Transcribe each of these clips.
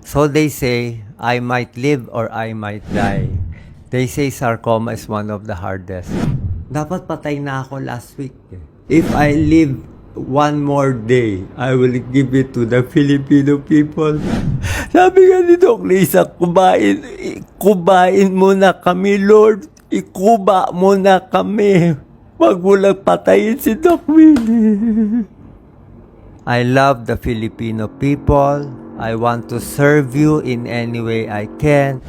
So they say, I might live or I might die. They say sarcoma is one of the hardest. Dapat patay na ako last week. If I live one more day, I will give it to the Filipino people. Sabi nga ni Doc Lisa, kubain mo na kami, Lord. Ikuba mo na kami. Wag mo lang patayin si Doc Willie. I love the Filipino people. I want to serve you in any way I can.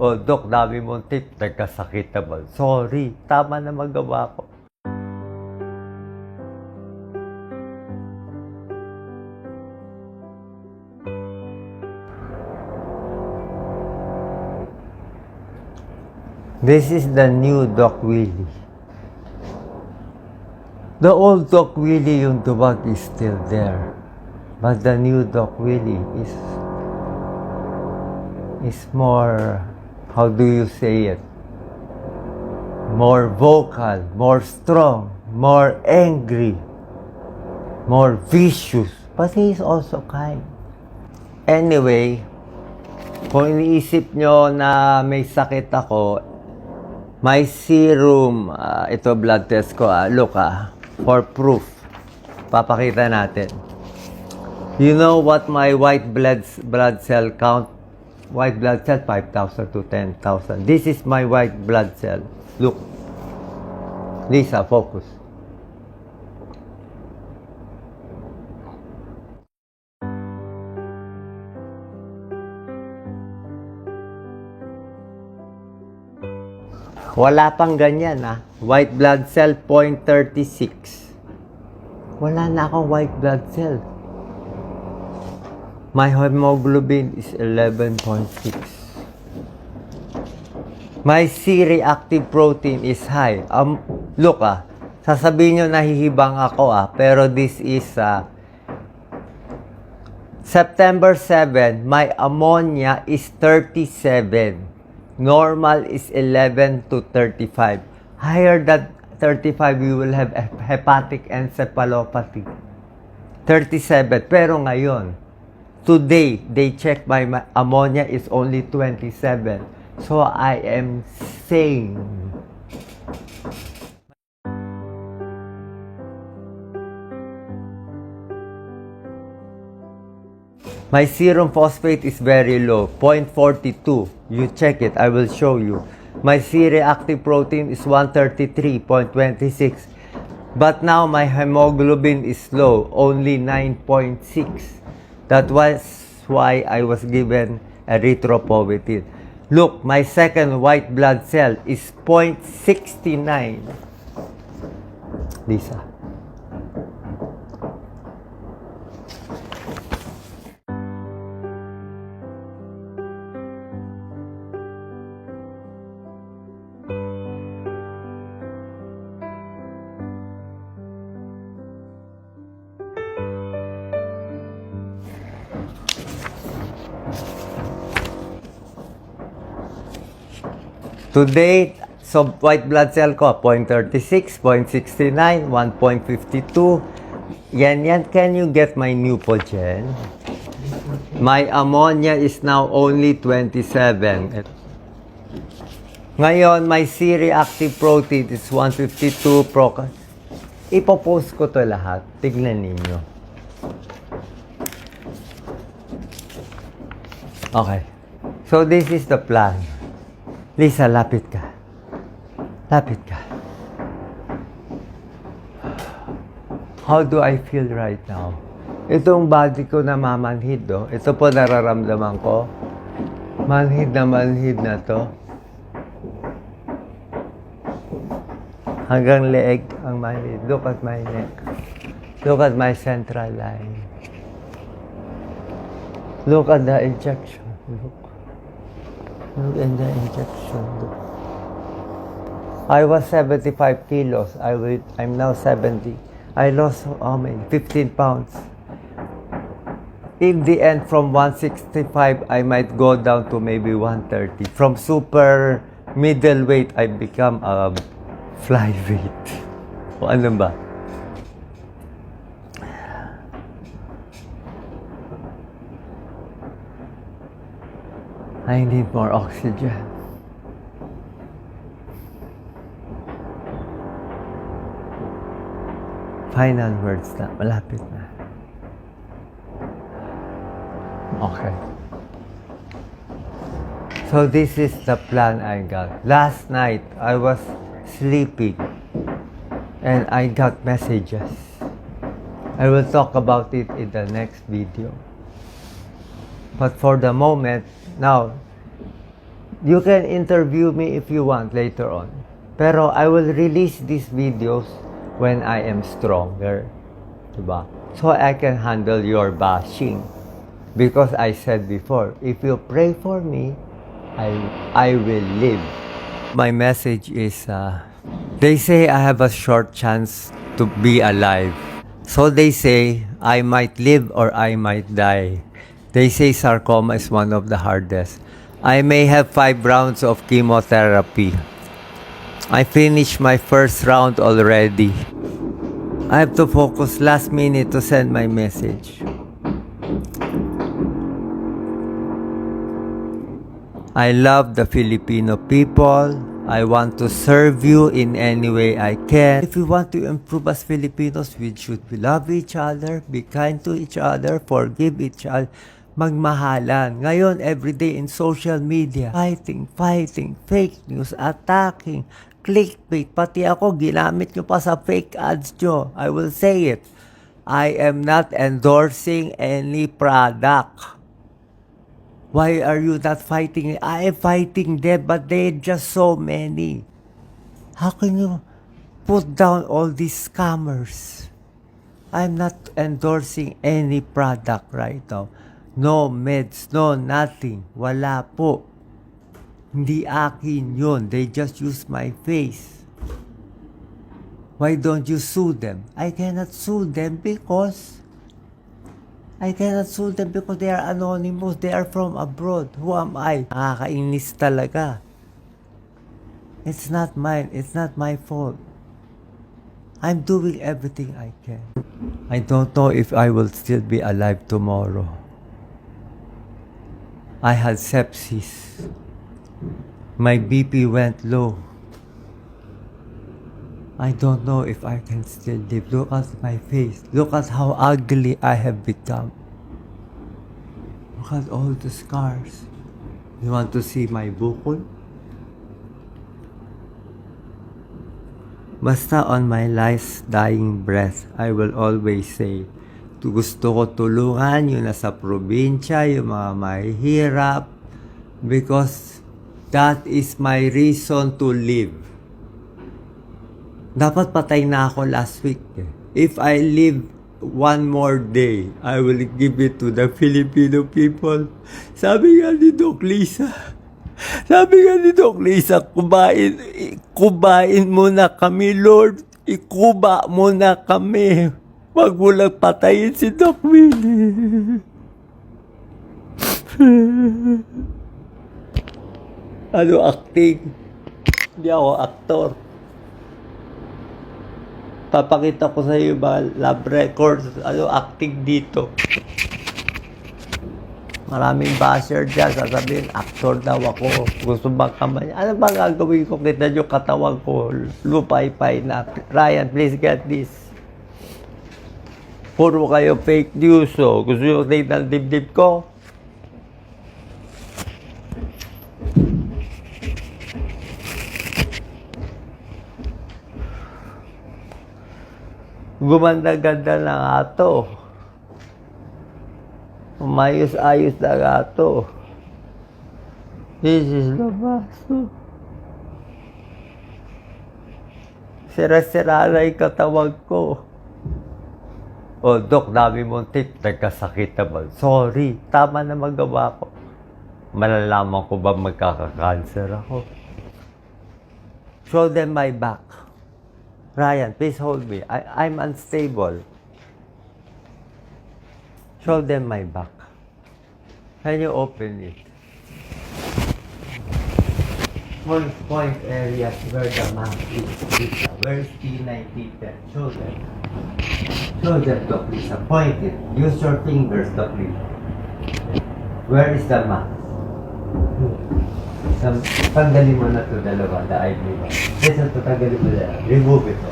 Oh, Doc, dami mong tip. Nagkasakit naman. Sorry, tama na magawa ko. This is the new Doc Willie. The old Doc Willie, yung duwag, is still there. But the new Doc Willie is more, how do you say it? More vocal, more strong, more angry, more vicious. But he is also kind. Anyway, kung iniisip nyo na may sakit ako, my serum, ito blood test ko, look for proof. Papakita natin. You know what my white blood cell count? White blood cell, 5,000 to 10,000. This is my white blood cell. Look. Lisa, focus. Wala pang ganyan, White blood cell, 0.36. Wala na akong white blood cell. My hemoglobin is 11.6. My C-reactive protein is high. Look, sasabihin nyo nahihibang ako, pero this is September 7, my ammonia is 37. Normal is 11 to 35. Higher than 35, you will have hepatic encephalopathy. 37. Pero ngayon, today, they check my ammonia is only 27. So, I am sane. My serum phosphate is very low, 0.42. You check it, I will show you. My C-reactive protein is 133.26. But now my hemoglobin is low, only 9.6. That was why I was given erythropoietin. Look, my second white blood cell is 0.69. Lisa. Today, so white blood cell ko, 0.36, 0.69, 1.52. Yan. Can you get my Neupogen? My ammonia is now only 27. Ngayon, my C-reactive protein is 152. Ipopost ko to lahat. Tignan ninyo. Okay. So, this is the plan. Lisa, lapit ka. Lapit ka. How do I feel right now? Itong body ko na mamanhid, Ito po nararamdaman ko. Manhid na to. Hanggang leeg ang manhid. Look at my neck. Look at my central line. Look at the injection. Look in the injection. I was 75 kilos. I'm now 70. I lost 15 pounds. In the end, from 165, I might go down to maybe 130. From super middleweight, I become a flyweight. O ano ba? I need more oxygen. Final words na. Malapit na. Okay. So this is the plan I got. Last night, I was sleeping and I got messages. I will talk about it in the next video. But for the moment, now, you can interview me if you want later on. Pero I will release these videos when I am stronger. Diba? So I can handle your bashing. Because I said before, if you pray for me, I will live. My message is, they say I have a short chance to be alive. So they say I might live or I might die. They say sarcoma is one of the hardest. I may have 5 rounds of chemotherapy. I finished my first round already. I have to focus last minute to send my message. I love the Filipino people. I want to serve you in any way I can. If we want to improve as Filipinos, we should love each other, be kind to each other, forgive each other, magmahalan. Ngayon, everyday in social media, fighting, fake news, attacking, clickbait. Pati ako, ginamit nyo pa sa fake ads nyo. I will say it. I am not endorsing any product. Why are you not fighting? I am fighting them, but they're just so many. How can you put down all these scammers? I'm not endorsing any product right now. No meds, no nothing. Wala po. Hindi akin yun. They just use my face. Why don't you sue them? I cannot sue them because they are anonymous. They are from abroad. Who am I? Nakakainis talaga. It's not mine. It's not my fault. I'm doing everything I can. I don't know if I will still be alive tomorrow. I had sepsis. My BP went low. I don't know if I can still live. Look at my face. Look at how ugly I have become. Look at all the scars. You want to see my bukol? Basta on my last dying breath, I will always say, gusto ko tulungan yung nasa probinsya, yung mga mahihirap, because that is my reason to live. Dapat patay na ako last week. If I live one more day, I will give it to the Filipino people. Sabi nga ni Doc Lisa, kubain muna kami, Lord. Ikuba muna kami. Wag mo lang patayin si Doc Willie. Ano acting? Hindi ako aktor. Papakita ko sa iyo ba lab records, acting dito. Maraming basher dyan, sasabihin, actor daw ako. Gusto bang kamay? Ano ba gagawin ko? Kita nyo katawan ko, lupay-pay na. Ryan, please get this. Puro kayo fake news, oh. Gusto nyo tingnan dibdib ko? Gumanda-ganda na nga to. Umayos-ayos na nga to. This is the baso. Sira-sira na yung katawag ko. O, Dok, dami mong tip. Nagkasakit naman. Sorry, tama na magawa ko. Malalaman ko ba magkaka-cancer ako? Show them my back. Ryan, please hold me. I'm unstable. Show them my back. Can you open it? Point areas where the map is. Where is T9, T10? Show them. Show them, Doc Lisa. Point it. Use your fingers, Doc Lisa. Where is the map? Tanggalin mo na ito dalawa, the eyelid. Yes, ito, tanggalin mo na. Remove ito.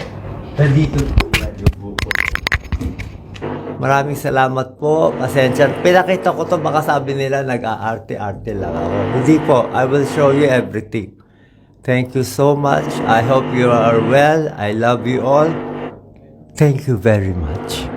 Nandito po yan yung buko. Maraming salamat po. Pasensya. Pinakita ko to baka sabi nila nag-aarte-arte lang ako. Hindi po. I will show you everything. Thank you so much. I hope you are well. I love you all. Thank you very much.